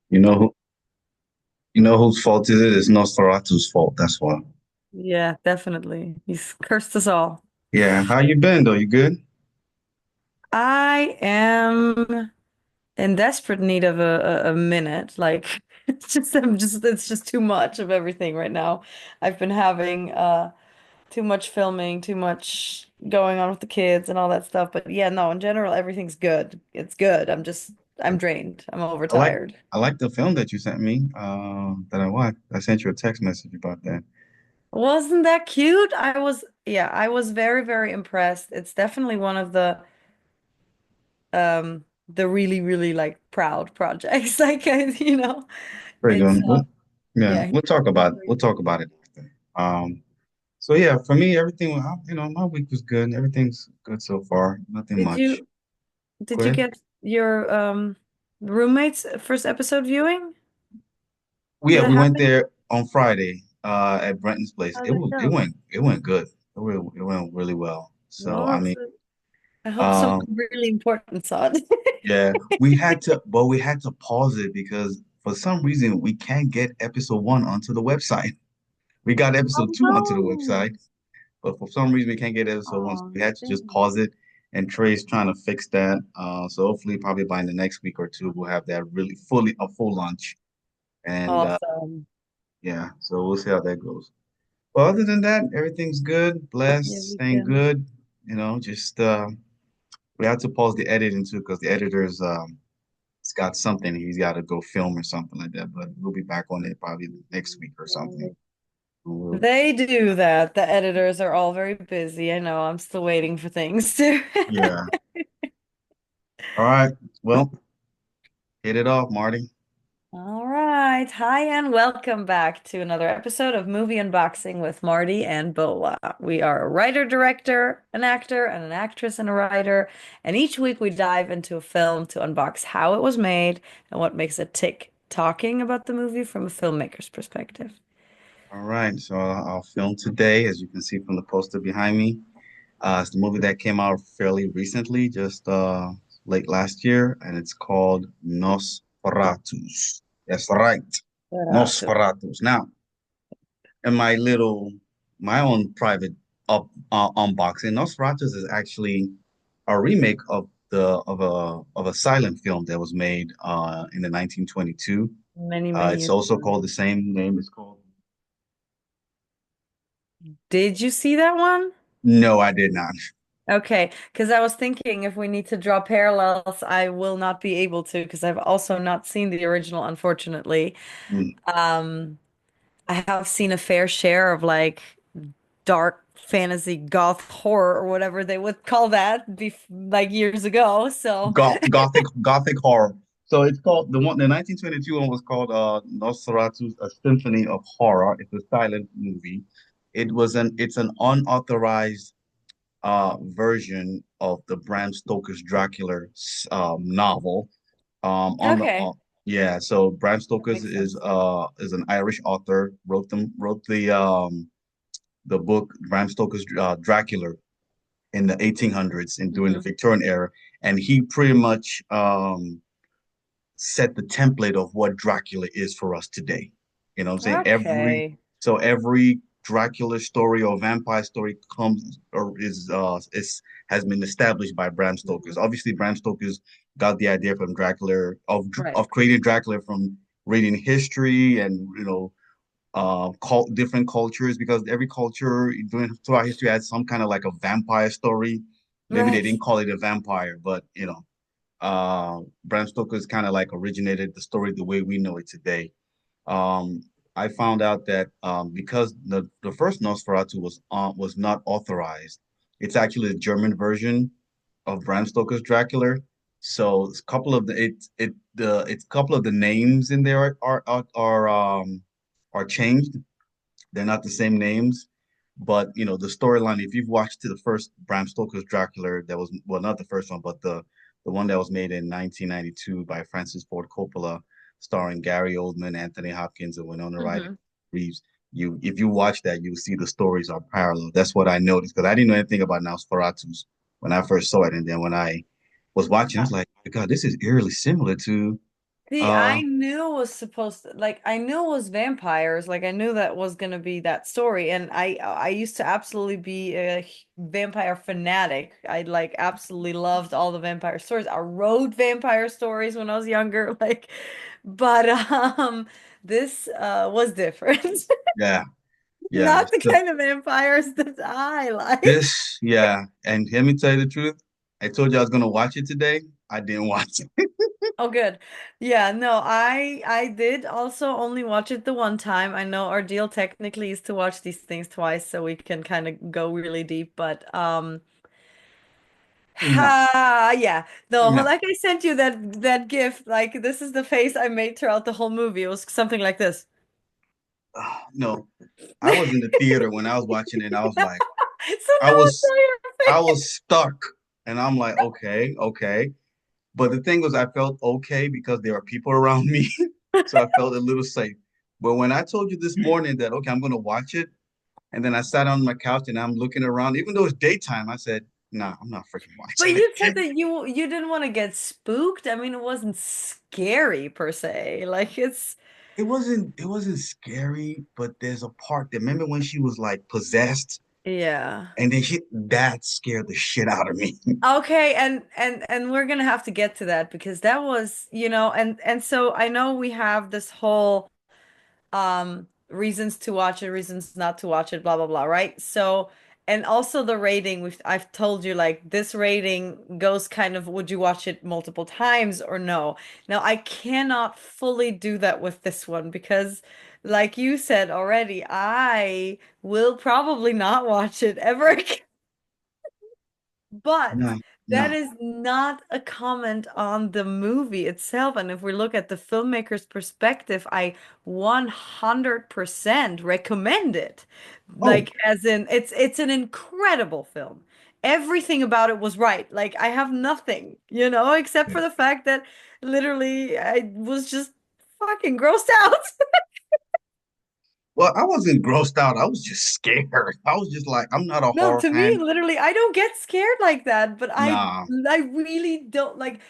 You know who you know whose fault is it? It's Nosferatu's fault. That's why. Yeah, definitely. He's cursed us all. Yeah. How you been though? You good? I am in desperate need of a minute. Like it's just too much of everything right now. I've been having too much filming, too much going on with the kids and all that stuff. But yeah, no, in general, everything's good. It's good. I'm drained. I'm I like overtired. I like the film that you sent me. That I watched. I sent you a text message about that. Wasn't that cute? I was very, very impressed. It's definitely one of the really, really like proud projects. Like, Pretty it's good. Yeah, yeah, we'll talk about it after. So yeah, for me, everything. My week was good. Everything's good so far. Nothing Did much. you did Go you ahead. get your roommate's first episode viewing? Did Yeah, that we went happen? there on Friday. At Brenton's place. How'd It it was it go? went it went good. It went really well. So Well, I mean, I hope someone um, really important saw it. yeah, we had to pause it because for some reason we can't get episode one onto the website. We got episode Oh two onto the no. website, but for some reason we can't get episode one. So Oh, we had to just dang. pause it. And Trey's trying to fix that. So hopefully, probably by the next week or two, we'll have that really fully a full launch. And Awesome. yeah, so we'll see how that goes. Well, other than that, everything's good. Yeah, Blessed, we staying can. good. Just we had to pause the editing too because the editor's it's got something he's got to go film or something like that. But we'll be back on it probably next week or something. We'll- They do that. The editors are all very busy. I know. I'm still waiting for things to. yeah. All right. Well, hit it off, Marty. All right. Hi, and welcome back to another episode of Movie Unboxing with Marty and Bola. We are a writer, director, an actor, and an actress and a writer. And each week we dive into a film to unbox how it was made and what makes it tick, talking about the movie from a filmmaker's perspective. All right. So I'll film today, as you can see from the poster behind me. It's the movie that came out fairly recently, just late last year, and it's called Nosferatus. That's right, Nosferatu. Nosferatus. Now, in my own private unboxing, Nosferatus is actually a remake of a silent film that was made in the 1922. Many, many It's years also ago. called the same name. It's called. Did you see that one? No, I did not. Okay, because I was thinking if we need to draw parallels, I will not be able to because I've also not seen the original, unfortunately. Mm. Um, I have seen a fair share of like dark fantasy goth horror or whatever they would call that bef like years ago. So, Gothic horror. So it's called the 1922 one was called Nosferatu, a Symphony of Horror. It's a silent movie. It's an unauthorized version of the Bram Stoker's Dracula novel. On the okay, Yeah, so Bram that Stoker's makes sense. is an Irish author. Wrote the book Bram Stoker's Dracula in the 1800s and during the Hmm. Victorian era, and he pretty much set the template of what Dracula is for us today. You know what I'm saying? Okay, Every Dracula story or vampire story comes or is has been established by Bram Stoker's. hmm, Obviously, Bram Stoker's got the idea from Dracula right, of creating Dracula from reading history and different cultures because every culture during throughout history had some kind of like a vampire story. Maybe they right, didn't call it a vampire, but Bram Stoker's kind of like originated the story the way we know it today. Um, I found out that because the first Nosferatu was not authorized, it's actually the German version of Bram Stoker's Dracula. So it's a couple of it's a couple of the names in there are changed. They're not the same names, but the storyline. If you've watched the first Bram Stoker's Dracula, that was well not the first one, but the one that was made in 1992 by Francis Ford Coppola, starring Gary Oldman, Anthony Hopkins, and Winona Ryder, hmm, Reeves. If you watch that, you see the stories are parallel. That's what I noticed because I didn't know anything about Nosferatu when I first saw it, and then when I was watching, I was like, "My God, this is eerily similar to." See, I Uh, knew it was supposed to, like, I knew it was vampires. Like, I knew that was gonna be that story, and I used to absolutely be a vampire fanatic. I like absolutely loved all the vampire stories. I wrote vampire stories when I was younger, like, but this was different. yeah, yeah. Not the So kind of vampires that I like. yeah. And let me tell you the truth. I told you I was gonna watch it today. I didn't watch it. Oh, good. Yeah, no, I did also only watch it the one time. I know our deal technically is to watch these things twice so we can kind of go really deep, but No, yeah. No, no, like I sent you that gift, like this is the face I made throughout the whole movie. It was something like this. no. I was in the theater when I was watching it, and I was like, So I no one was, saw your I face. was stuck, and I'm like, okay, okay. But the thing was, I felt okay because there are people around me, so I felt a little safe. But when I told you this morning that okay, I'm gonna watch it, and then I sat on my couch and I'm looking around, even though it's daytime, I said, nah, I'm not freaking But watching you said it. that you didn't want to get spooked. I mean, it wasn't scary per se. Like it's It wasn't scary, but there's a part that remember when she was like possessed, yeah. and then she that scared the shit out of me. Okay, and we're gonna have to get to that because that was, and so I know we have this whole reasons to watch it, reasons not to watch it, blah blah blah, right? So, and also the rating, I've told you like this rating goes kind of would you watch it multiple times or no? Now I cannot fully do that with this one because like you said already, I will probably not watch it ever again. But No, that no. is not a comment on the movie itself. And if we look at the filmmaker's perspective, I 100% recommend it. Oh, Like as in it's an incredible film. Everything about it was right. Like I have nothing, except for okay. the fact that literally I was just fucking grossed out. Well, I wasn't grossed out. I was just scared. I was just like, I'm not a No, horror to me, fan. literally, I don't get scared like that, but Nah. I really don't like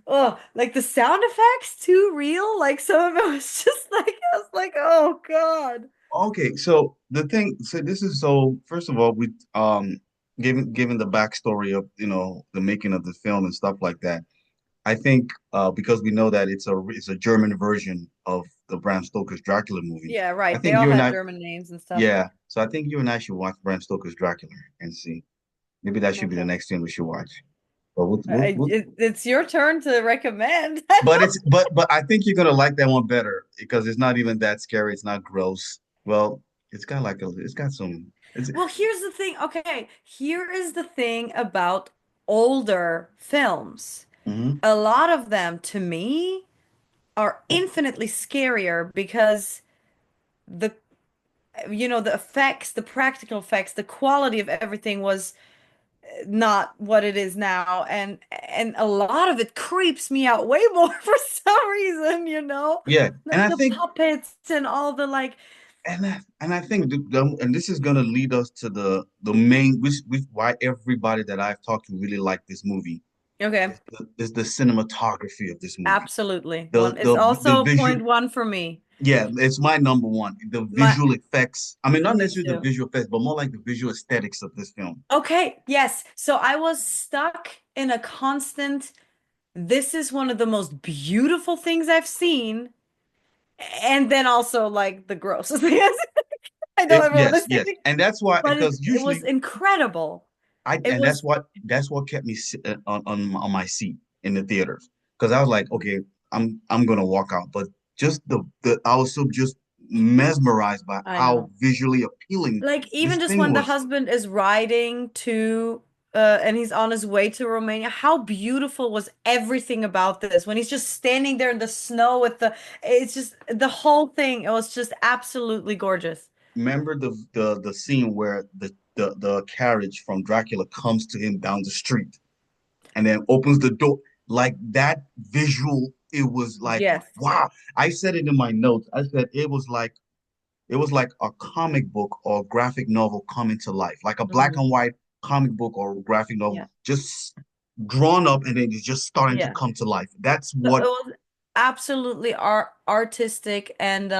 oh, like the sound effects too real. Like some of it was just like I was like, oh God. Okay, so this is so first of all, we given the backstory of the making of the film and stuff like that. I think because we know that it's a German version of the Bram Stoker's Dracula movie. Yeah, I right. They think all you and had I, German names and stuff. yeah. So I think you and I should watch Bram Stoker's Dracula and see. Maybe that should be the Okay. next thing we should watch. But we'll It's your turn to recommend. but I think you're gonna like that one better because it's not even that scary. It's not gross. Well, it's got some. It's Well, here's the thing. Okay, here is the thing about older films. mhm. A lot of them, to me, are infinitely scarier because the the effects, the practical effects, the quality of everything was not what it is now. And a lot of it creeps me out way more for some reason, Yeah, and Like I the think puppets and all the like, and I think and this is gonna lead us to the main which why everybody that I've talked to really like this movie okay, is the cinematography of this movie. absolutely. The One, it's the the also visual point one for me. yeah, it's my number one. The My, visual effects. I mean, not me necessarily the too. visual effects, but more like the visual aesthetics of this film. Okay, yes. So I was stuck in a constant, this is one of the most beautiful things I've seen. And then also like the grossest thing. I know everyone Yes, is yes, thinking, and that's why but because it was usually incredible. I It and was, that's what kept me on my seat in the theaters because I was like, okay, I'm gonna walk out, but just the I was so just mesmerized by I how know. visually appealing Like this even just thing when the was. husband is riding to and he's on his way to Romania, how beautiful was everything about this when he's just standing there in the snow with it's just the whole thing. It was just absolutely gorgeous. Remember the scene where the carriage from Dracula comes to him down the street and then opens the door like that visual. It was like Yes. wow. I said it in my notes. I said it was like a comic book or graphic novel coming to life, like a black Mhm. and white comic book or graphic novel, Yeah. just drawn up and then it's just starting to Yeah. come to life. That's So it what was. absolutely artistic, and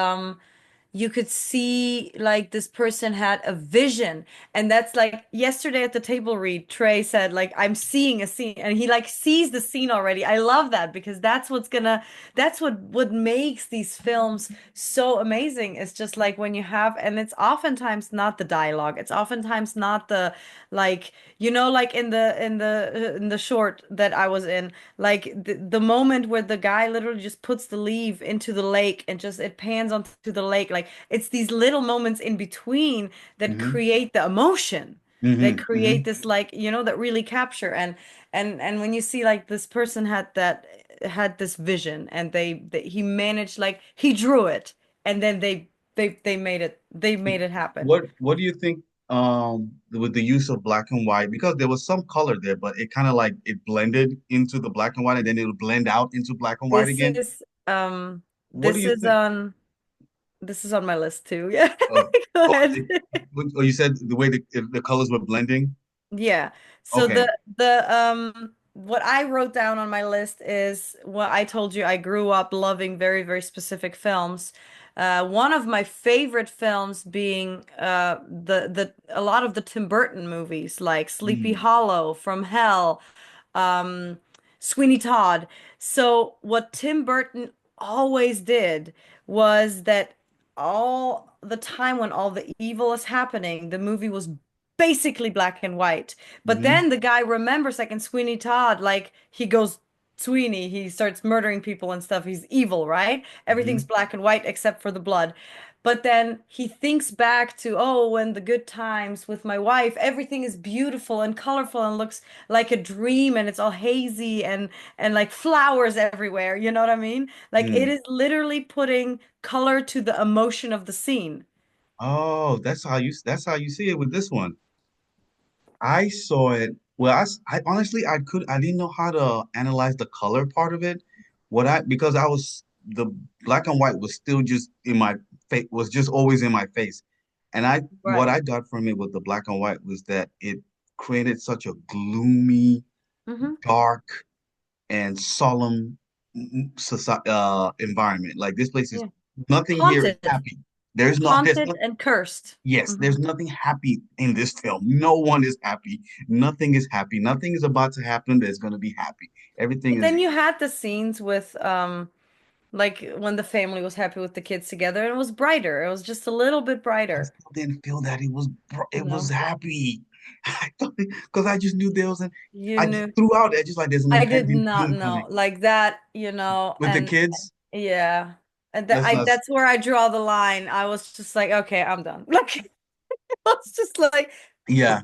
you could see like this person had a vision. And that's like yesterday at the table read, Trey said like I'm seeing a scene, and he like sees the scene already. I love that because that's what makes these films so amazing. It's just like when you have, and it's oftentimes not the dialogue, it's oftentimes not the, like, like in the short that I was in, like the moment where the guy literally just puts the leaf into the lake and just it pans onto the lake. Like it's these little moments in between that Hmm. create the emotion, that Hmm. create Hmm. this, like, that really capture. And when you see like this person had this vision, and he managed, like he drew it, and then they made it happen. What do you think with the use of black and white? Because there was some color there, but it kind of like it blended into the black and white and then it would blend out into black and white This again. is um What do this you is think? on this is on my list too. Yeah. Oh, Go oh, ahead. oh, you said the way the colors were blending? Yeah. So Okay. the what I wrote down on my list is what I told you. I grew up loving very, very specific films. One of my favorite films being the a lot of the Tim Burton movies, like Sleepy Mm, Hollow, From Hell, um, Sweeney Todd. So what Tim Burton always did was that all the time when all the evil is happening, the movie was basically black and white. But hmm. then the guy remembers, like in Sweeney Todd, like he goes Sweeney, he starts murdering people and stuff. He's evil, right? Everything's Hmm. black and white except for the blood. But then he thinks back to, oh, when the good times with my wife, everything is beautiful and colorful and looks like a dream, and it's all hazy and like flowers everywhere. You know what I mean? Like it Mm. is literally putting color to the emotion of the scene. Oh, that's how you see it with this one. I saw it. Well, I honestly I didn't know how to analyze the color part of it. Because I was the black and white was still just in my face, was just always in my face. And what Right. I got from it with the black and white was that it created such a gloomy, Hmm. dark, and solemn environment. Like this place is Yeah. nothing here is Haunted. happy. There's Haunted no and cursed. Yes, Hmm. there's nothing happy in this film. No one is happy. Nothing is happy. Nothing is about to happen that's going to be happy. Everything But is. then you had the scenes with like when the family was happy with the kids together, and it was brighter. It was just a little bit I brighter. still didn't feel that it was No. happy. I thought because I just knew there was an. You I just knew. threw out there just like there's an I did impending not doom know coming like that, with the kids. yeah. And Let's not. that's where I draw the line. I was just like, okay, I'm done. Like I was just like, Yeah,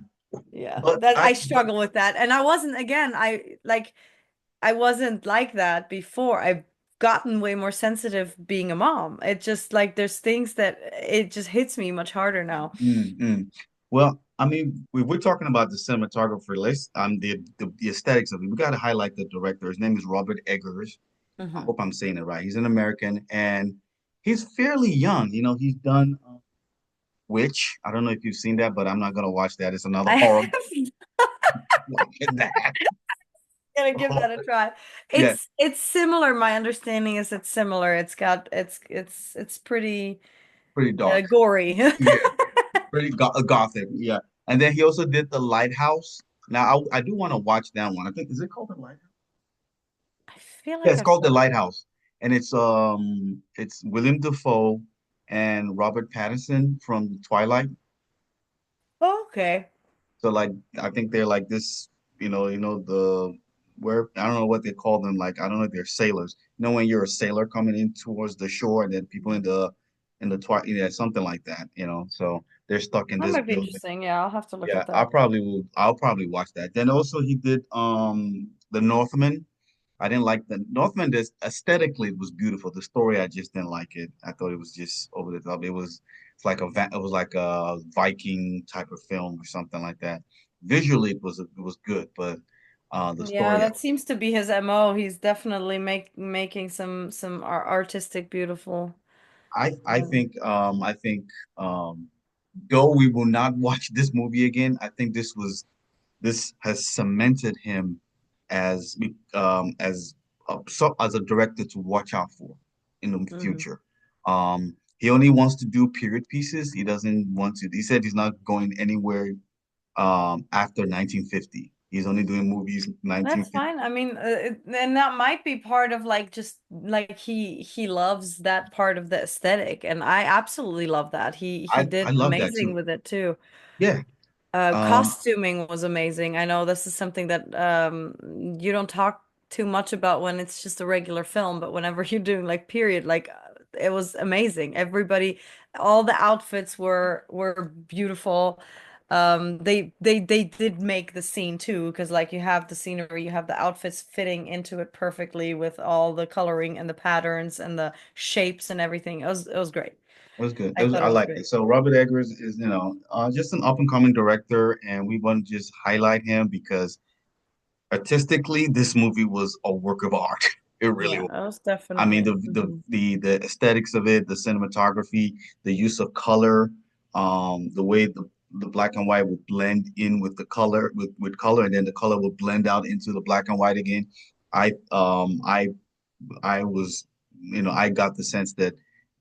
yeah, but that I I but struggle with that. And I wasn't, again, I wasn't like that before. I've gotten way more sensitive being a mom. It just like there's things that it just hits me much harder now. mm. Well, I mean, we're talking about the cinematographer list. The aesthetics of it. We got to highlight the director. His name is Robert Eggers. I Hmm. hope I'm saying it right. He's an American and he's fairly young. He's done Witch. I don't know if you've seen that, but I'm not gonna watch that. It's another I horror. am Watching that. gonna give that a try. Yeah, It's similar. My understanding is it's similar. It's pretty pretty dark. gory. I Yeah, pretty gothic. Yeah, and then he also did The Lighthouse. Now I do want to watch that one. I think is it called The Lighthouse? feel Yeah, like it's I've called The heard of it. Lighthouse, and it's Willem Dafoe and Robert Pattinson from Twilight. Oh, okay. So like I think they're like this, the where I don't know what they call them. Like I don't know if they're sailors. When you're a sailor coming in towards the shore, and then people in the twilight, something like that. So they're stuck in That this might be building. interesting. Yeah, I'll have to look Yeah, at that. I'll probably watch that. Then also he did The Northman. I didn't like the Northman. This aesthetically it was beautiful. The story I just didn't like it. I thought it was just over the top. It was like a Viking type of film or something like that. Visually it was good, but the Yeah, story that seems to be his MO. He's definitely making some artistic, beautiful. Um, I think though we will not watch this movie again, I think this has cemented him as so as a director to watch out for in the Hmm. future. He only wants to do period pieces. He doesn't want to. He said he's not going anywhere after 1950. He's only doing movies That's 1950. fine. I mean, and that might be part of like just like he loves that part of the aesthetic, and I absolutely love that. He I did love that amazing too. with it too. Yeah. Um, Costuming was amazing. I know this is something that you don't talk too much about when it's just a regular film, but whenever you're doing like period, like it was amazing. Everybody, all the outfits were beautiful. They did make the scene too, because like you have the scenery, you have the outfits fitting into it perfectly with all the coloring and the patterns and the shapes and everything. It was great. it was good. I thought I it was liked it. great. So Robert Eggers is, just an up and coming director, and we want to just highlight him because artistically, this movie was a work of art. It really Yeah, was. it was I mean, definitely. Mhm. the aesthetics of it, the cinematography, the use of color, the way the black and white would blend in with the color with color, and then the color would blend out into the black and white again. I um I I was, I got the sense that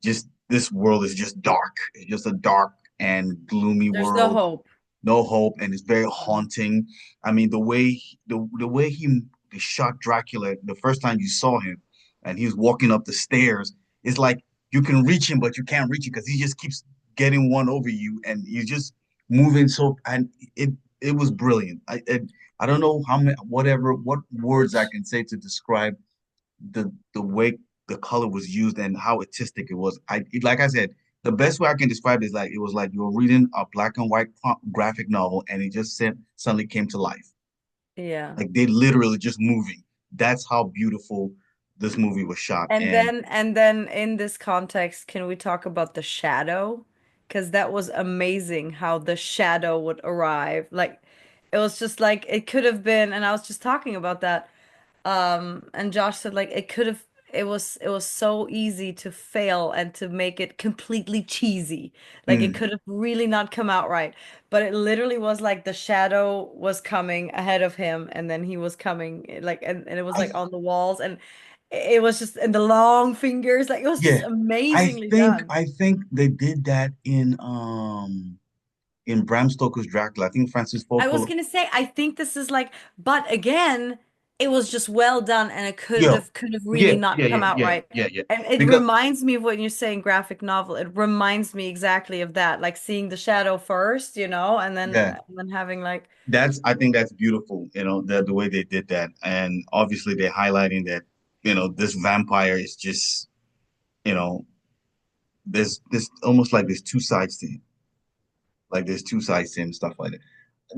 just this world is just dark. It's just a dark and gloomy There's no world, hope. no hope, and it's very Mhm. haunting. I mean, the way he shot Dracula the first time you saw him, and he was walking up the stairs, it's like you can reach him, but you can't reach him because he just keeps getting one over you, and he's just moving so, and it was brilliant. I don't know how many what words I Which, can say to describe the way the color was used and how artistic it was. Like I said, the best way I can describe it is like it was like you were reading a black and white graphic novel and it just suddenly came to life. yeah. Like they literally just moving. That's how beautiful this movie was shot. And And then in this context, can we talk about the shadow? Because that was amazing how the shadow would arrive. Like it was just like it could have been, and I was just talking about that. And Josh said like it was so easy to fail and to make it completely cheesy. Like it mm, could have really not come out right. But it literally was like the shadow was coming ahead of him and then he was coming like and it was I like on the walls and it was just and the long fingers, like it was just yeah, amazingly done. I think they did that in Bram Stoker's Dracula. I think Francis Ford I was Coppola. gonna say, I think this is like, but again, it was just well done and it could Yeah, have really not come out right. yeah. And it Because reminds me of when you're saying graphic novel. It reminds me exactly of that, like seeing the shadow first, yeah, and then having like, I think that's beautiful, the way they did that. And obviously they're highlighting that, this vampire is just, you know, there's almost like there's two sides to him. Like there's two sides to him, stuff like that.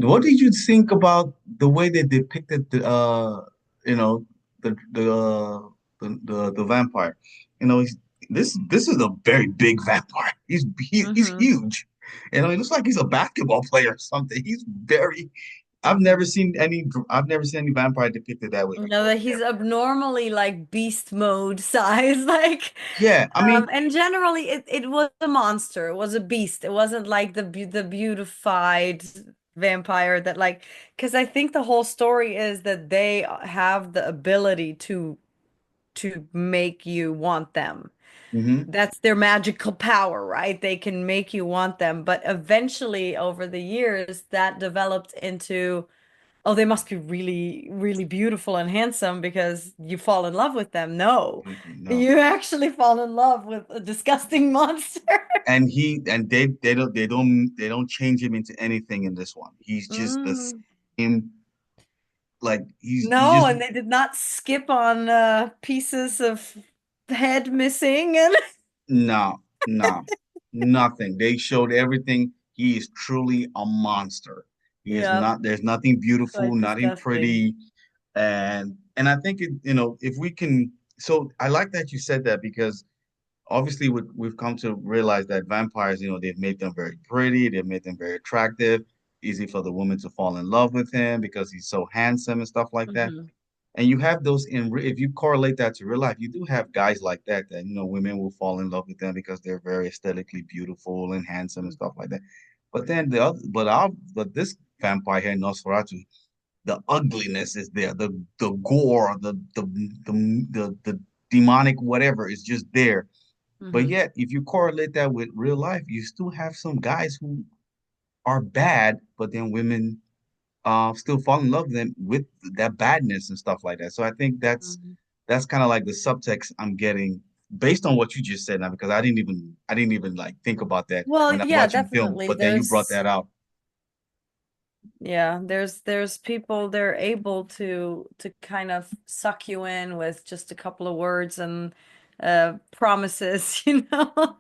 What did you think about the way they depicted you know, the vampire? You know, this is a very big vampire. He's hmm. huge. He looks like he's a basketball player or something. He's very I've never seen any vampire depicted that way before. That he's abnormally like beast mode size, like, Yeah, I mean, and generally it was a monster, it was a beast. It wasn't like the beautified vampire that like, because I think the whole story is that they have the ability to make you want them. hmm That's their magical power, right? They can make you want them, but eventually over the years that developed into, oh, they must be really, really beautiful and handsome because you fall in love with them. No, no. you actually fall in love with a disgusting monster. And they don't change him into anything in this one. He's just the Mm. same, like he's No, just and they did not skip on pieces of head missing and no, no, nothing. They showed everything. He is truly a monster. He is yeah, not, there's nothing beautiful, quite nothing disgusting. pretty. And I think if we can, so I like that you said that because obviously we've come to realize that vampires, they've made them very pretty, they've made them very attractive, easy for the woman to fall in love with him because he's so handsome and stuff like that. Hmm. And you have those if you correlate that to real life, you do have guys like that women will fall in love with them because they're very aesthetically beautiful and handsome and stuff like that. But then the other, but this vampire here, Nosferatu, the ugliness is there, the gore, the demonic whatever is just there. But Hmm. yet, if you correlate that with real life, you still have some guys who are bad, but then women still fall in love with them with that badness and stuff like that. So I think Hmm. that's kind of like the subtext I'm getting based on what you just said now, because I didn't even like think about that Well, when I was yeah, watching the film, definitely. but then you brought that out. Yeah, there's people they're able to kind of suck you in with just a couple of words and promises, you know.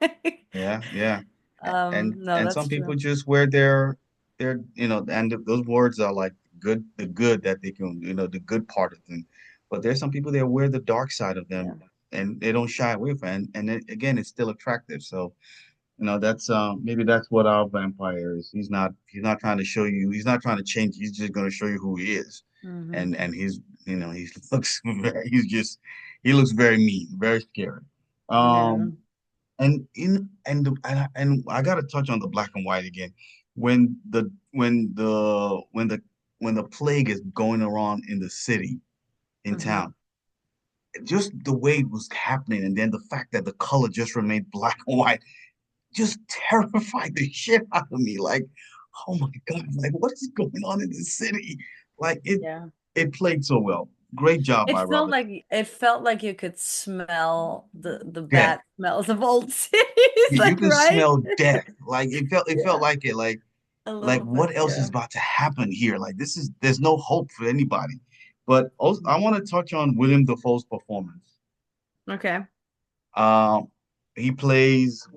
Yeah, yeah. No, And that's some people true. just wear their and those words are like good, the good that they can, the good part of them. But there's some people that wear the dark side of them Yeah. and they don't shy away from it. And again, it's still attractive. So, that's maybe that's what our vampire is. He's not trying to show you, he's not trying to change. He's just going to show you who he is. Hmm. And he looks he looks very mean, very scary. Yeah. And I gotta touch on the black and white again. When the plague is going around in the city, in Hmm. town, just the way it was happening, and then the fact that the color just remained black and white just terrified the shit out of me. Like, oh my God, like what is going on in this city? Like Yeah. it played so well. Great job by Robert. It felt like you could smell the Death. bad smells of old cities, You like, can right? smell death. Like it felt Yeah, like it. a Like little bit, what else is yeah. about to happen here? Like there's no hope for anybody. But also, Mhm. I want to touch on William Dafoe's performance. Okay. Um, he plays,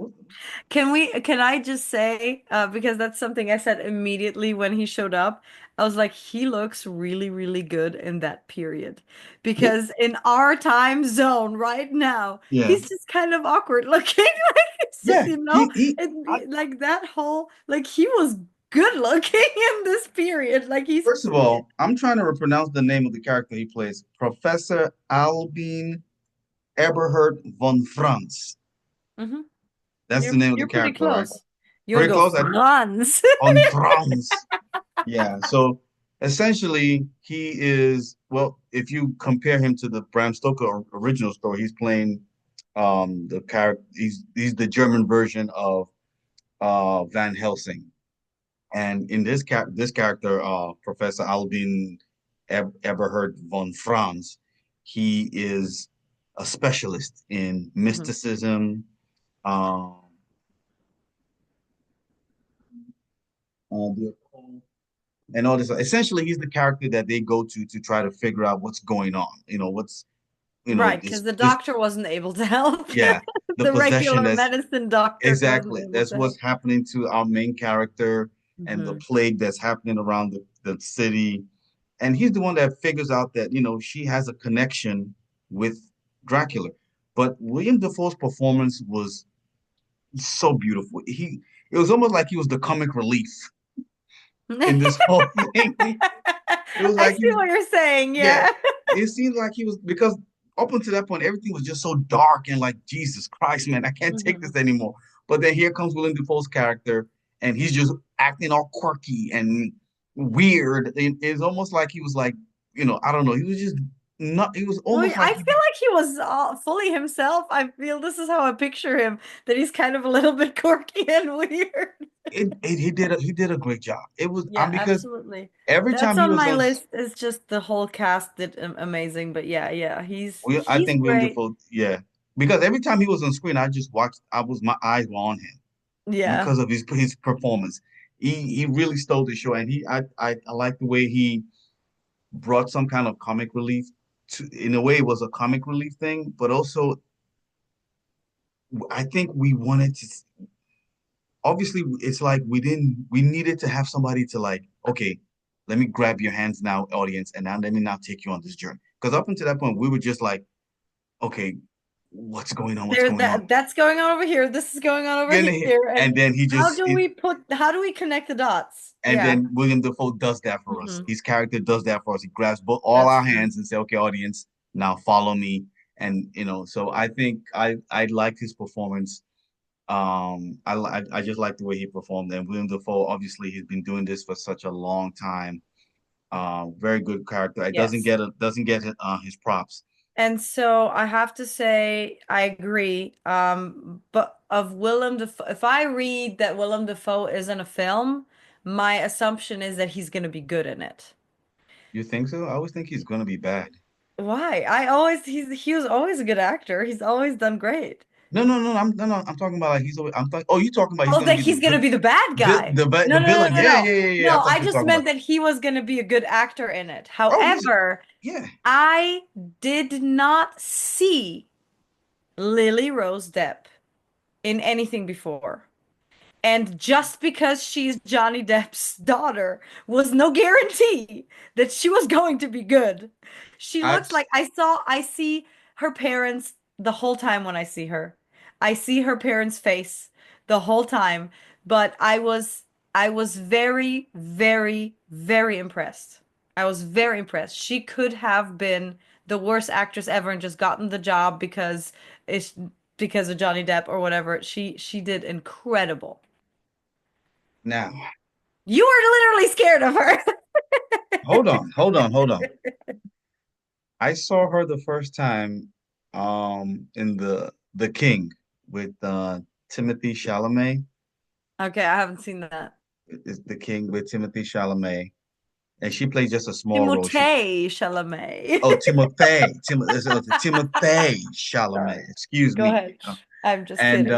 Can I just say, because that's something I said immediately when he showed up, I was like, he looks really, really good in that period. yeah, Because in our time zone right now, yeah, he's just kind of awkward looking. Like it's just, yeah. I, like that whole, like he was good looking in this period. Like he's, first of all, I'm trying to pronounce the name of the character he plays, Professor Albin Eberhard von Franz. Mhm. That's the name of the You're pretty character, right? close. You would Very go close. Franz. Von Franz. Yeah, so essentially he is, well, if you compare him to the Bram Stoker original story, he's playing the character, he's the German version of Van Helsing. And in this character, Professor Albin Eberhard von Franz, he is a specialist in Mhm. mysticism, um, the occult, and all this. Essentially, he's the character that they go to try to figure out what's going on. Right, because this the this doctor wasn't able to help. yeah, the The possession regular that's medicine doctor wasn't exactly able that's to what's help. happening to our main character and the Hmm. plague that's happening around the city. And he's the one that figures out that, she has a connection with Dracula. But William Dafoe's performance was so beautiful. It was almost like he was the comic relief in this whole thing. It was I like he see was, what you're saying. yeah, Yeah. it seemed like he was, because up until that point, everything was just so dark and like, Jesus Christ, man, I can't take Hmm. this anymore. But then here comes Willem Dafoe's character, and he's just acting all quirky and weird. It's almost like he was like, I don't know, he was just not, he was Well, almost like I feel like he was fully himself. I feel this is how I picture him, that he's kind of a little bit quirky and weird. he did a great job. It was Yeah, because absolutely. every That's time he on was my on, list. It's just the whole cast did amazing. But yeah, yeah, I he's think Willem great. Dafoe, yeah, because every time he was on screen, I just watched. My eyes were on him Yeah. because of his performance. He really stole the show, and I like the way he brought some kind of comic relief to. In a way, it was a comic relief thing, but also I think we wanted to. Obviously, it's like we needed to have somebody to like, okay, let me grab your hands now, audience, and now let me now take you on this journey. Because up until that point, we were just like, okay, what's going on? What's There, going on? that's going on over here. This is going on over Then here. and And then he just it, how do we connect the dots? and Yeah. then William Dafoe does that for us. Hmm. His character does that for us. He grabs both all That's our true. hands and say, "Okay, audience, now follow me." And so I think I liked his performance. I just like the way he performed. And William Dafoe, obviously, he's been doing this for such a long time. Very good character. It Yes. doesn't get his props. And so I have to say, I agree. But of Willem Dafoe, if I read that Willem Dafoe is in a film, my assumption is that he's going to be good in it. You think so? I always think he's gonna be bad. Why? He was always a good actor. He's always done great. No, no. I'm talking about like he's. Oh, you talking about he's Oh, gonna that be he's going to be the bad guy. the No, no, no, villain? no, Yeah, no. yeah, yeah, yeah. I No, thought I you were just talking about. meant that he was going to be a good actor in it. Oh, he's However, yeah. I did not see Lily Rose Depp in anything before. And just because she's Johnny Depp's daughter was no guarantee that she was going to be good. She I've looks like I see her parents the whole time when I see her. I see her parents' face the whole time, but I was very, very, very impressed. I was very impressed. She could have been the worst actress ever and just gotten the job it's because of Johnny Depp or whatever. She did incredible. now. You are literally scared of her. Hold on. I saw her the first time in the King with Timothy Chalamet. Okay, I haven't seen that. It's the King with Timothy Chalamet, and she plays just a small role. She Timothée Chalamet. oh Timothy Chalamet. Sorry. Excuse Go me. ahead. I'm just And kidding.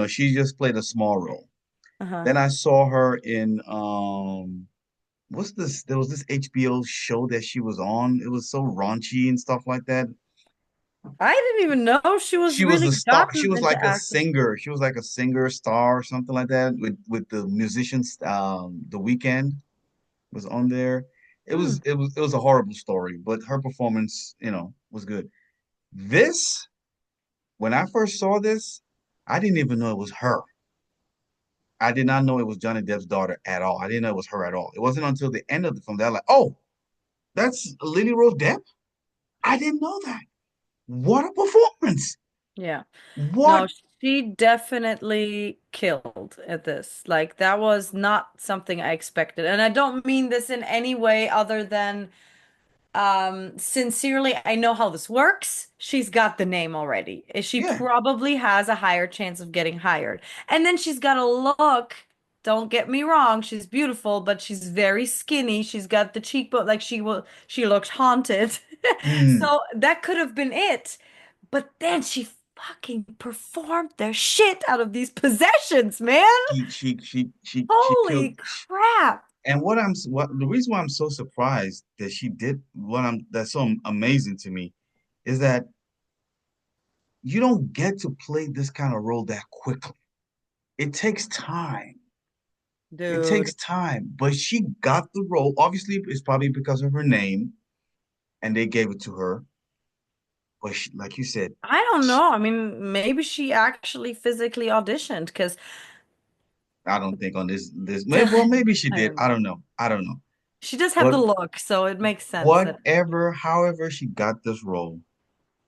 she just played a small role. Uh-huh. Then I saw her in what's this? There was this HBO show that she was on. It was so raunchy and stuff like that. I didn't even know she was She was a really star. She gotten was into like a acting. singer. She was like a singer star or something like that with the musicians. The Weekend was on there. Hmm. It was a horrible story, but her performance, was good. This, when I first saw this, I didn't even know it was her. I did not know it was Johnny Depp's daughter at all. I didn't know it was her at all. It wasn't until the end of the film that I was like, oh, that's Lily Rose Depp. I didn't know that. What a performance! Yeah. What? No, she definitely killed at this. Like that was not something I expected. And I don't mean this in any way other than sincerely, I know how this works. She's got the name already. She Yeah. probably has a higher chance of getting hired. And then she's got a look. Don't get me wrong, she's beautiful, but she's very skinny. She's got the cheekbone, like she looked haunted. Mm. So that could have been it. But then she fucking performed the shit out of these possessions, man. She killed. Holy crap. And what the reason why I'm so surprised that she did what I'm that's so amazing to me is that you don't get to play this kind of role that quickly. It takes time. It takes Dude. time, but she got the role. Obviously, it's probably because of her name, and they gave it to her. But she, like you said, I don't know. I mean, maybe she actually physically auditioned because I don't think on this. Maybe she I did. don't I know. don't know. I don't know. She does have But the look, so it makes sense that whatever, however she got this role,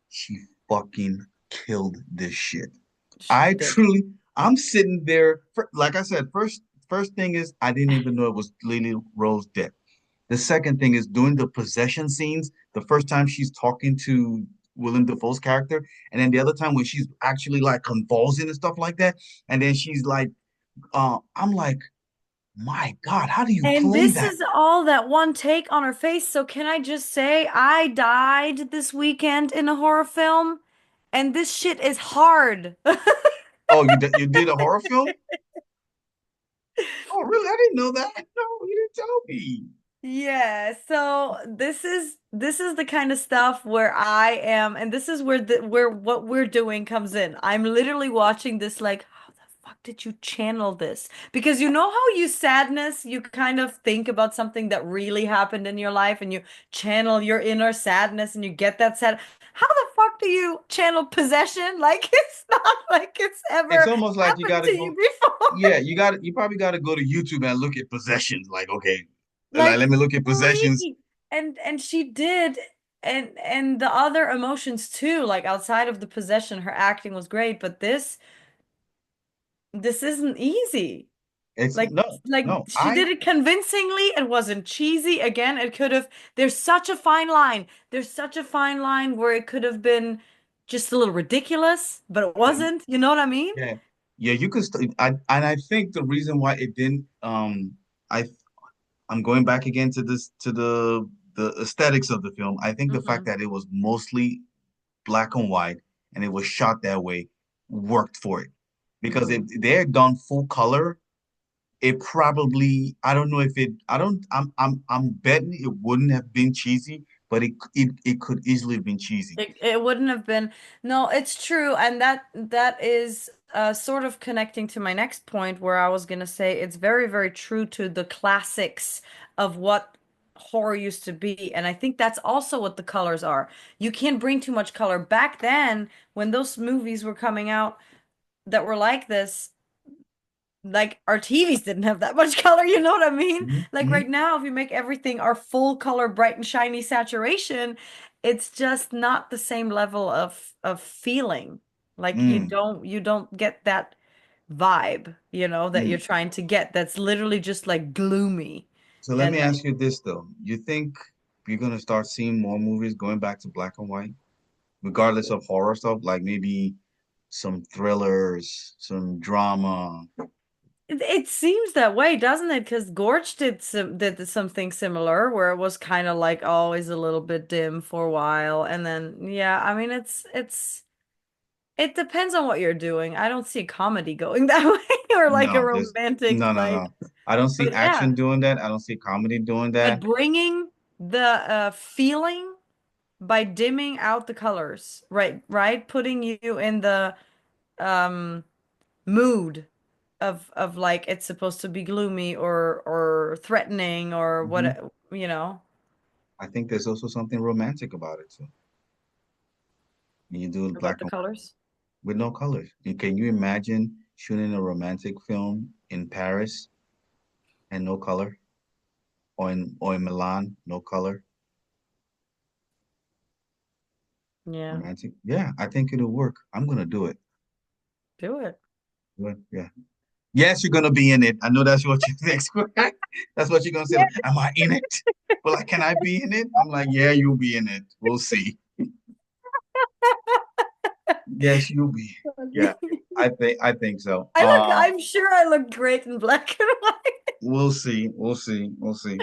she fucking killed this shit. she I did. truly, I'm sitting there. Like I said, first thing is I didn't even know it was Lily Rose Depp. The second thing is doing the possession scenes. The first time she's talking to Willem Dafoe's character, and then the other time when she's actually like convulsing and stuff like that, and then she's like, I'm like, my God, how do you And play this that? is all that one take on her face. So can I just say I died this weekend in a horror film, and this shit is hard. Oh, you did a horror film? Oh, really? I didn't know that. No, you didn't tell me. Yeah, so this is the kind of stuff where I am, and this is where what we're doing comes in. I'm literally watching this like, how the fuck did you channel this? Because you know how you sadness, you kind of think about something that really happened in your life and you channel your inner sadness and you get that sad. How the fuck do you channel possession? Like it's not like it's It's ever almost like you happened gotta to you go. before. Yeah, you probably gotta go to YouTube and look at possessions. Like, okay, like Like let me look at possessions. please. And she did and the other emotions too, like outside of the possession, her acting was great, but this isn't easy. It's Like no, like no. she did it convincingly. It wasn't cheesy. Again, it could have there's such a fine line. There's such a fine line where it could have been just a little ridiculous, but it Yeah, wasn't. You know what I mean? yeah, yeah. You could. I think the reason why it didn't. I I'm going back again to this to the aesthetics of the film. I think the fact Hmm. that it was mostly black and white and it was shot that way worked for it. Because if Hmm. they had done full color, it probably I don't know if it I don't I'm betting it wouldn't have been cheesy, but it could easily have been cheesy. It wouldn't have been. No, it's true, and that is sort of connecting to my next point where I was gonna say it's very, very true to the classics of what horror used to be, and I think that's also what the colors are. You can't bring too much color. Back then, when those movies were coming out that were like this, like our TVs didn't have that much color, you know what I mean? Hmm. Like Hmm. right now, if you make everything our full color, bright and shiny saturation, it's just not the same level of feeling. Like Mm. you don't get that vibe, that you're Mm. trying to get. That's literally just like gloomy. So let And me ask you this though. You think you're gonna start seeing more movies going back to black and white, regardless of horror stuff, like maybe some thrillers, some drama? it seems that way, doesn't it? Because Gorge did something similar where it was kind of like always a little bit dim for a while, and then yeah, I mean it depends on what you're doing. I don't see a comedy going that way or like a No, there's romantic no, no, like, no. I don't see but yeah, action doing that. I don't see comedy doing but that. bringing the feeling by dimming out the colors, right, right, putting you in the um mood of like it's supposed to be gloomy or threatening or Hmm. what, you know, I think there's also something romantic about it too. When you do about black the and white colors. with no colors. Can you imagine shooting a romantic film in Paris and no color, or in Milan, no color? Yeah, Romantic? Yeah, I think it'll work. I'm gonna do it. do it. Yeah. Yes, you're gonna be in it. I know that's what you think. That's what you're gonna say. Like, am I in it? But like, can I be in it? I'm like, yeah, you'll be in it. We'll see. Yes, you'll be. Yeah, I think so. I'm sure I look great in black and white. We'll see. We'll see. We'll see.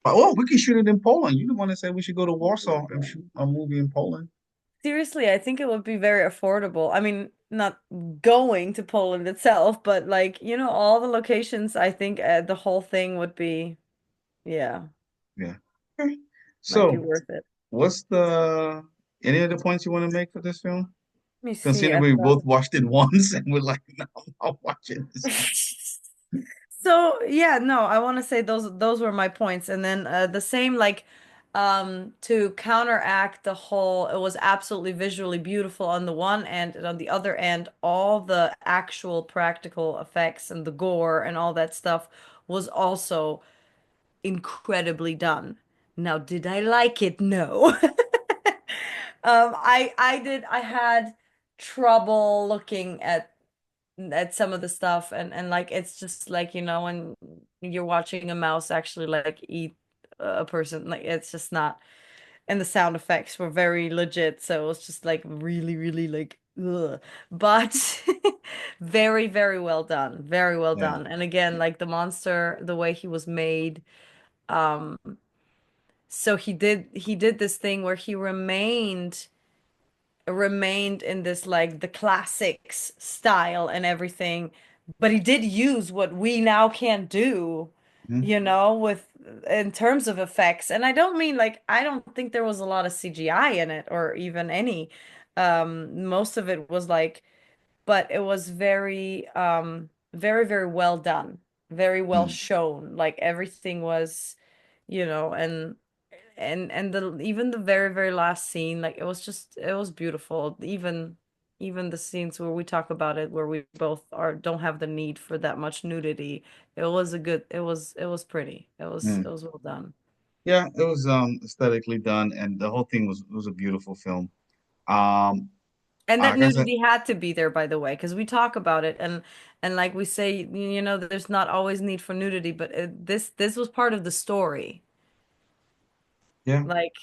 Oh, we can shoot it in Poland. You the one that said we should go to Warsaw and shoot a movie in Poland. Seriously, I think it would be very affordable. I mean, not going to Poland itself, but like, all the locations, I think the whole thing would be, yeah, Yeah. Okay. might be So, worth it. what's the any other points you want to make for this film? Let me see. Considering we both watched it once and we're like, no, I'm not watching this again. So yeah, no, I want to say those were my points, and then the same like to counteract the whole, it was absolutely visually beautiful on the one end, and on the other end, all the actual practical effects and the gore and all that stuff was also incredibly done. Now, did I like it? No. I had trouble looking at some of the stuff, and like it's just like when you're watching a mouse actually like eat a person, like it's just not, and the sound effects were very legit, so it was just like really, really like ugh. But very, very well done, very well Yeah. done. And again, like the monster, the way he was made, um so he did this thing where he remained in this like the classics style and everything, but he did use what we now can't do, Mhm. with in terms of effects. And I don't mean like I don't think there was a lot of CGI in it or even any. Most of it was like, but it was very very, very well done, very well Mm. shown. Like everything was, and the even the very, very last scene, like it was beautiful. Even the scenes where we talk about it, where we both are don't have the need for that much nudity. It was pretty. It Mm. was well done. Yeah, it was aesthetically done and the whole thing was a beautiful film. Um And that like I said, nudity had to be there, by the way, because we talk about it and like we say, there's not always need for nudity, but this was part of the story. yeah. Like,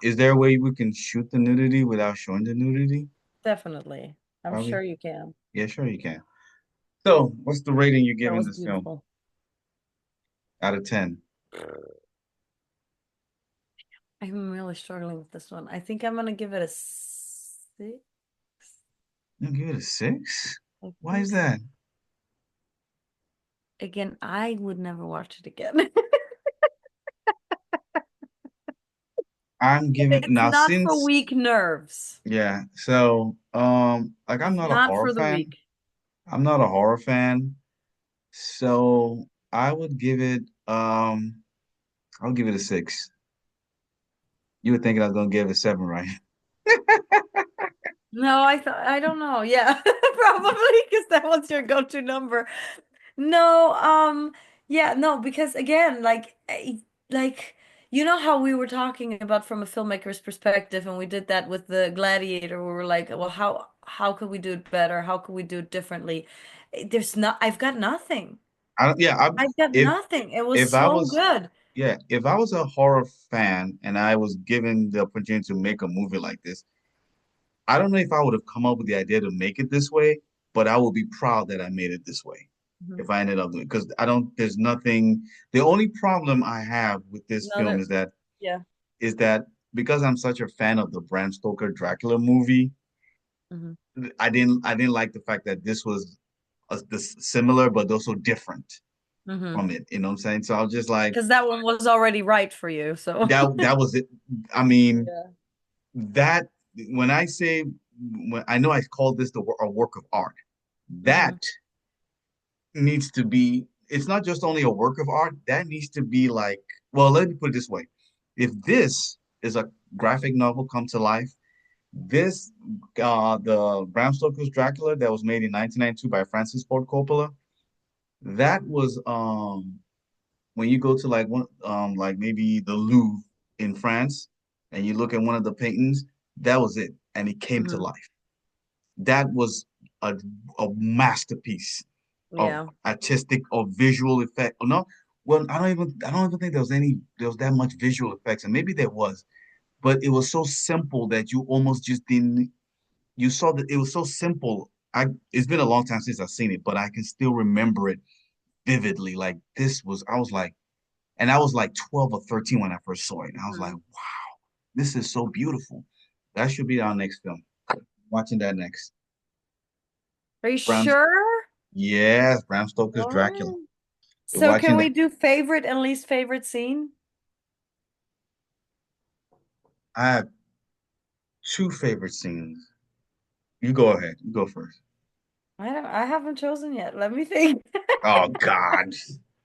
Is there a way we can shoot the nudity without showing the nudity? definitely. I'm Probably. sure you can. Yeah, sure you can. So, what's the rating you're That giving was this film beautiful. out of 10? I'm really struggling with this one. I think I'm gonna give it a 6. You give it a 6? I Why think is so. that? Again, I would never watch it again. I'm giving It's now not for since weak nerves. yeah, so like I'm It's not a not horror for the fan. weak. I'm not a horror fan. So I would give it I'll give it a 6. You were thinking I was gonna give it a 7, right? No, I don't know. Yeah, probably because that was your go-to number. No, yeah, no, because again, like how we were talking about from a filmmaker's perspective, and we did that with the Gladiator. We were like, well, how could we do it better? How could we do it differently? I've got nothing. I don't, yeah, I've got if nothing. It was if I so was good. yeah, if I was a horror fan and I was given the opportunity to make a movie like this, I don't know if I would have come up with the idea to make it this way, but I would be proud that I made it this way Mhm. if I ended up doing it. Because I don't, there's nothing, the only problem I have with this No, film that, yeah. is that because I'm such a fan of the Bram Stoker Dracula movie, Hmm. I didn't like the fact that this was this similar but also different Hmm. from it. You know what I'm saying? So I was just like, Because that one was already right for you. So, that was it. I mean, yeah. that when I say when I know I call this a work of art, Hmm. that needs to be. It's not just only a work of art. That needs to be like. Well, let me put it this way: if this is a graphic novel come to life, this the Bram Stoker's Dracula that was made in 1992 by Francis Ford Coppola, that was when you go to like one like maybe the Louvre in France and you look at one of the paintings, that was it, and it came to Hmm. life. That was a a masterpiece of Yeah. artistic or visual effect. No, well, I don't even think there was that much visual effects, and maybe there was, but it was so simple that you almost just didn't. You saw that it was so simple. It's been a long time since I've seen it, but I can still remember it vividly. Like this was, I was like, and I was like 12 or 13 when I first saw it. And I was like, Mhm. wow, this is so beautiful. That should be our next film. Watching that next. Are you Bram, sure? yes, Bram Stoker's Dracula. Oh. We're So watching can that. we do favorite and least favorite scene? I have two favorite scenes. You go ahead. You go first. I haven't chosen yet. Let me think. Oh God.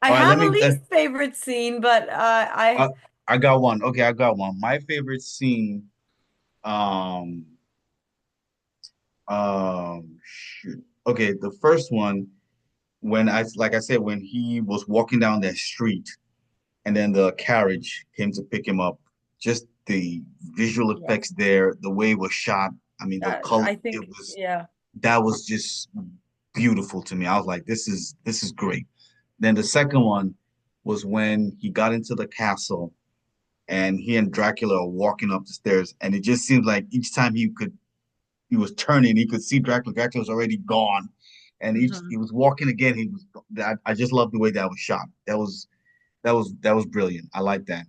I All right, have a least favorite scene, but uh, I got one. Okay, I got one. My favorite scene, um, shoot. Okay, the first one when like I said, when he was walking down that street and then the carriage came to pick him up. Just the visual yeah, effects there, the way it was shot. I mean, the color, I it think was yeah. that was just beautiful to me. I was like, this is great. Then the second one was when he got into the castle and he and Dracula are walking up the stairs, and it just seems like each time he was turning, he could see Dracula. Dracula was already gone, and he Mhm. was walking again. He was. I just love the way that was shot. That was brilliant. I like that.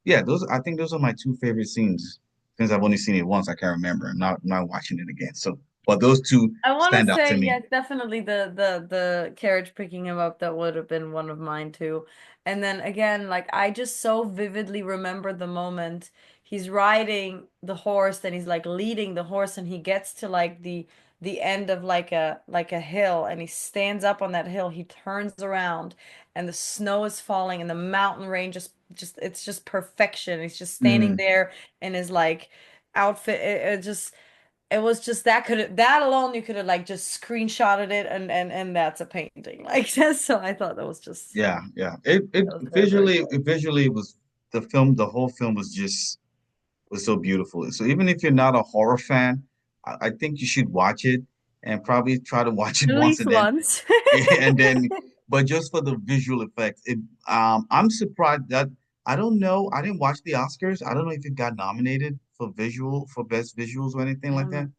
Yeah, those I think those are my two favorite scenes. Since I've only seen it once, I can't remember. I'm not watching it again. So, but those two I want stand to out to say, me. yes, definitely the carriage picking him up, that would have been one of mine too. And then again, like I just so vividly remember the moment he's riding the horse and he's like leading the horse and he gets to like the end of like a hill and he stands up on that hill, he turns around and the snow is falling and the mountain range just it's just perfection. He's just standing Mm, there in his like outfit. It just it was just that alone you could have like just screenshotted it and that's a painting like so I thought that was just yeah, yeah. that was very, very It cool. visually it was the film. The whole film was just. was so beautiful. So even if you're not a horror fan, I think you should watch it and probably try to watch it At once least and then once. and then but just for the visual effects. I'm surprised that I don't know. I didn't watch the Oscars. I don't know if it got nominated for best visuals or anything like that. Damn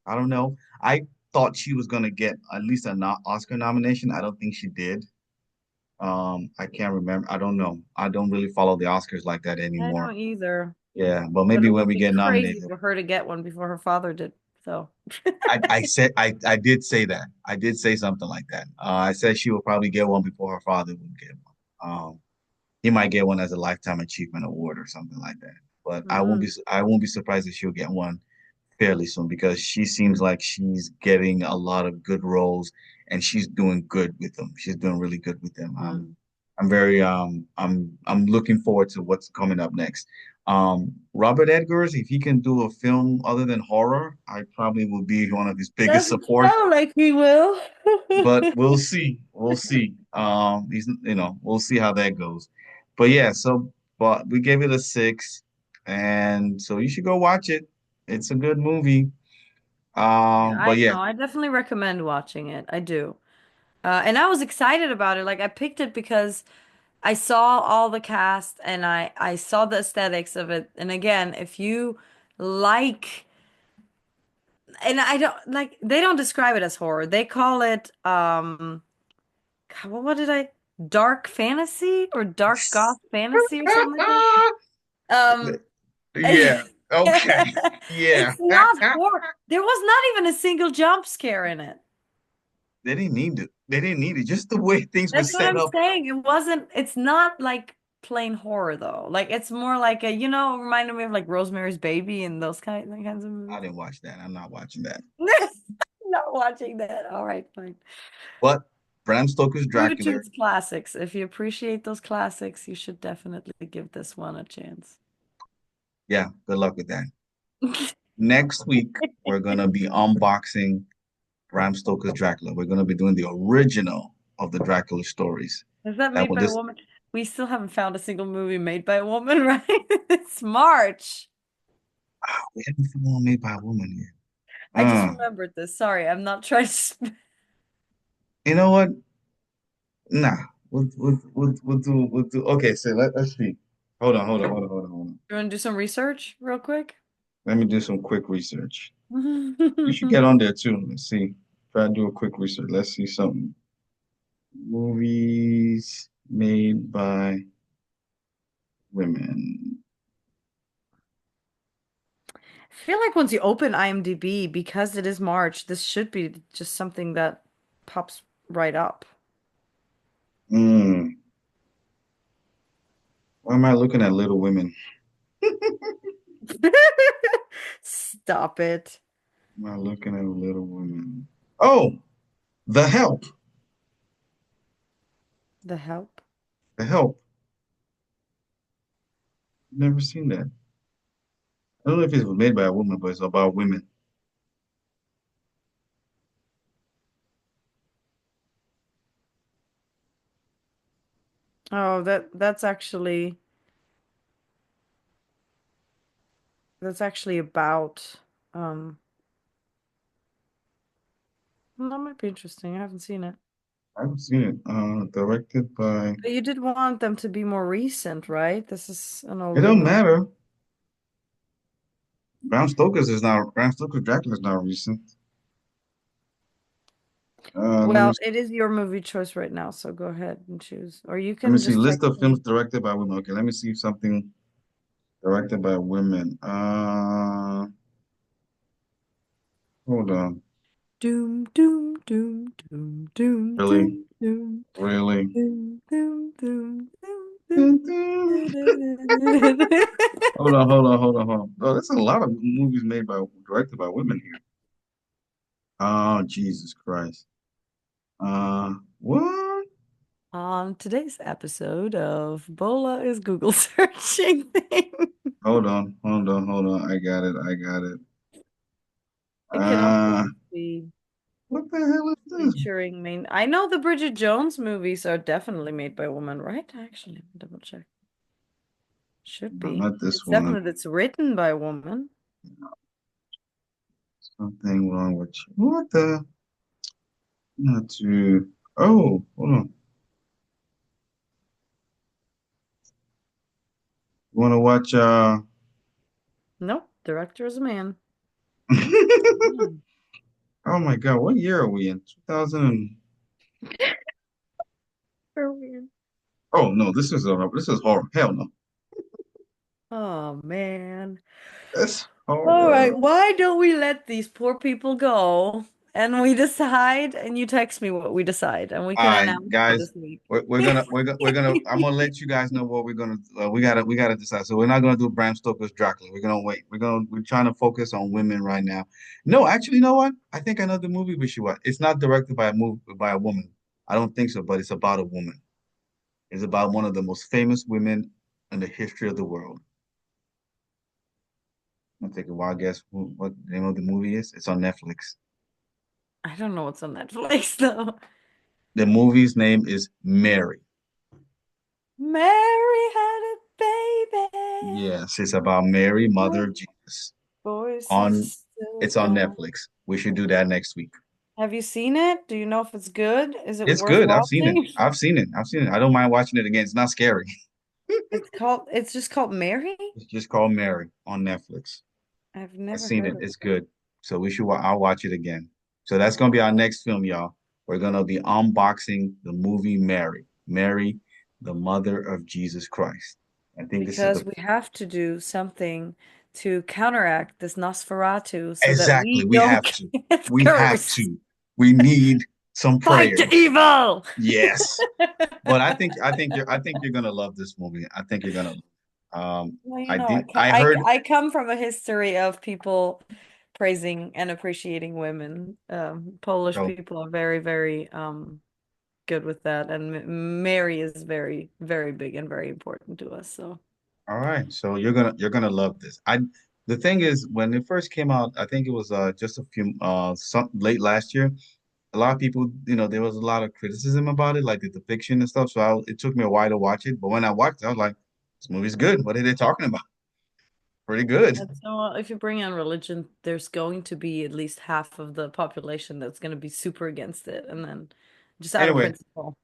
I don't know. I thought she was gonna get at least a no Oscar nomination. I don't think she did. I can't remember. I don't know. I don't really follow the Oscars like that I anymore. don't either. Yeah, but But maybe it when would we be get crazy nominated. for her to get one before her father did. So, I did say that. I did say something like that. I said she will probably get one before her father would get one. He might get one as a lifetime achievement award or something like that. But mm, I won't be surprised if she'll get one fairly soon because she seems like she's getting a lot of good roles and she's doing good with them. She's doing really good with them. mm. I'm very I'm looking forward to what's coming up next. Robert Edgers, if he can do a film other than horror, I probably will be one of his biggest Doesn't support. sound like he will. But we'll see. We'll see. He's we'll see how that goes. But yeah, so but we gave it a 6, and so you should go watch it. It's a good movie. Yeah, But I yeah, know. I definitely recommend watching it. I do. And I was excited about it. Like I picked it because I saw all the cast and I saw the aesthetics of it. And again, if you like, and I don't like, they don't describe it as horror. They call it God, what did I dark fantasy or dark goth fantasy or something like that. yeah, okay, yeah. It's not horror. There was not even a single jump scare in it. They didn't need it. They didn't need it. Just the way things were That's what set I'm up. saying. It's not like plain horror though. Like it's more like a, reminded me of like Rosemary's Baby and those kinds of I movies. didn't watch that. I'm not watching that. Not watching that. All right, fine. But Bram Stoker's True to Dracula. its classics. If you appreciate those classics, you should definitely give this one a chance. Yeah, good luck with that. Next week, we're gonna be unboxing Bram Stoker's Dracula. We're going to be doing the original of the Dracula stories. Is that That made will by a just woman? We still haven't found a single movie made by a woman, right? It's March. we haven't found one made by a woman yet. I just Uh, remembered this. Sorry, I'm not trying to. you know what? Nah, we'll do. Okay, so let's see. Hold on. You want to do some research real quick? Let me do some quick research. You should get on there too. Let's see. Try to do a quick research. Let's see something. Movies made by women. I feel like once you open IMDb, because it is March, this should be just something that pops right up. Hmm. Why am I looking at Little Women? Stop it. Am I looking at Little Women? Oh, The Help. The Help. The Help. Never seen that. I don't know if it was made by a woman, but it's about women. Oh, that's actually about well, that might be interesting. I haven't seen it. I haven't seen it. Directed by. But you did want them to be more recent, right? This is an It older don't movie. matter. Bram Stoker's Dracula is not recent. Let me Well, it is your movie choice right now, so go ahead and choose. Or you let me can see. just List text of films me. directed by women. Okay, let me see if something directed by women. Hold on. Doom, doom, doom, doom, doom, Really, doom, doom, really. doom, doom, doom, doom, Dun, dun. doom. Hold on. Oh, there's a lot of movies made by directed by women here. Oh, Jesus Christ. What? On today's episode of Bola is Google searching thing. Hold on. I got it. It can also Uh, be what the hell is this? featuring main. I know the Bridget Jones movies are definitely made by women, right? Actually, let me double check. Should No, be. not this It's one. definitely it's written by a woman. Something wrong with you. What the? Not to. Oh, hold on. You want to watch? Nope, director is a man. Oh Man. my God, what year are we in? 2000. So weird. Oh no, this is horror. Hell no, Oh man. that's All right, horror. why don't we let these poor people go and we decide and you text me what we decide and we All can right, announce for guys, this week. we're gonna. I'm gonna let you guys know what we're gonna. We gotta decide. So we're not gonna do Bram Stoker's Dracula. We're gonna wait. We're trying to focus on women right now. No, actually, you know what? I think I know the movie we should watch. It's not directed by a woman. I don't think so, but it's about a woman. It's about one of the most famous women in the history of the world. I'm gonna take a wild guess what the name of the movie is. It's on Netflix. I don't know what's on Netflix though. The movie's name is Mary. Mary had a baby. Yes, it's about Mary, Mother Her of Jesus. voice is On still It's on gone. Netflix. We should do that next week. Have you seen it? Do you know if it's good? Is it It's worth good. I've seen it. watching? I've seen it. I've seen it. I don't mind watching it again. It's not scary. It's just called Mary? It's just called Mary on Netflix. I've I've never seen heard it. of It's it. good. So I'll watch it again. So that's gonna be our next film, y'all. We're gonna be unboxing the movie Mary. Mary, the mother of Jesus Christ. I think this is Because the we have to do something to counteract this Nosferatu so that exactly we we have don't to. get We have cursed. to. We need some Fight the prayers. evil! Yes. But I think you're gonna love this movie. I think you're gonna Well, you I know, did I heard I come from a history of people praising and appreciating women. Polish so people are very, very good with that, and Mary is very, very big and very important to us. So all right. So you're gonna love this. The thing is when it first came out, I think it was just a few some late last year. A lot of people, there was a lot of criticism about it, like the depiction and stuff. So it took me a while to watch it. But when I watched it, I was like, this movie's good. What are they talking about? Pretty good. And so, if you bring on religion, there's going to be at least half of the population that's going to be super against it, and then just out of Anyway, principle.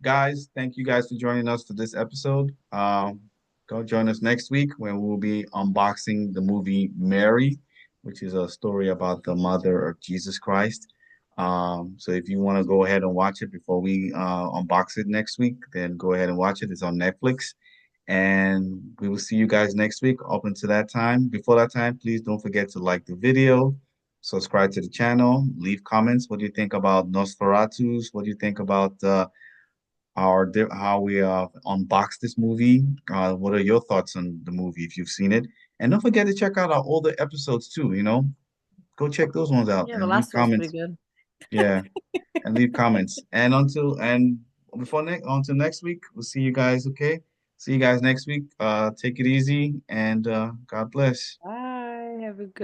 guys, thank you guys for joining us for this episode. Go join us next week when we'll be unboxing the movie Mary, which is a story about the mother of Jesus Christ. So if you want to go ahead and watch it before we unbox it next week, then go ahead and watch it. It's on Netflix. And we will see you guys next week. Up until that time, before that time, please don't forget to like the video, subscribe to the channel, leave comments. What do you think about Nosferatus? What do you think about how we unbox this movie? What are your thoughts on the movie if you've seen it? And don't forget to check out our older episodes too, Go check those ones out Yeah, the and leave last one was pretty comments. good. Yeah, and leave comments. Until next week, we'll see you guys, okay? See you guys next week. Take it easy and God bless. Bye. Have a good